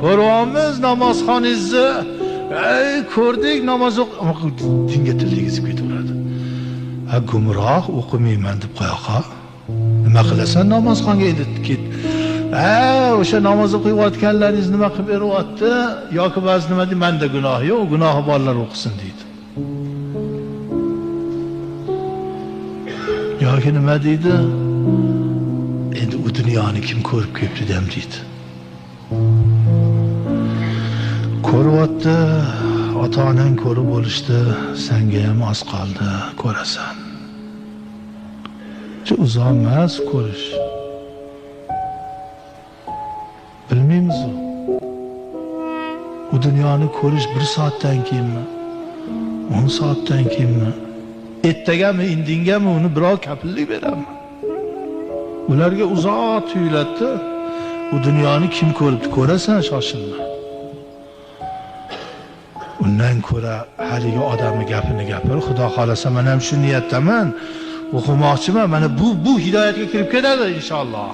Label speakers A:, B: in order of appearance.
A: Ko'ramiz namozxoningizni. Ko'rdik namoz dinga tilingizib ketaveradi. Ha gumroh o'qimayman deb qo'yaqa. Nima qilasan namozxonga ket. O'sha namoz o'qiyotganlaringiz nima qilib beryapti yoki ba'zi nima deydi, menda gunoh yo'q, gunohi borlar o'qisin deydi. Yoki nima deydi? Endi u dunyoni kim ko'rib kelibdi dem deydi. Ko'ryapti, ota-onang ko'rib bo'lishdi, senga ham oz qoldi, ko'rasan. Shu uzoq emas ko'rish. Bilmaymiz u dunyoni ko'rish 1 soatdan keyinmi, 10 soatdan keyinmi, ertagami, indingami uni biror kapillik beraman. Ularga uzoq tuyuladi. U dunyoni kim ko'ribdi, ko'rasan, shoshilma. Undan ko'ra haligi odamning gapini gapir. Xudo xolasa men ham shu niyatdaman, o'qimoqchiman. Mana bu hidoyatga kirib ketadi inshaalloh.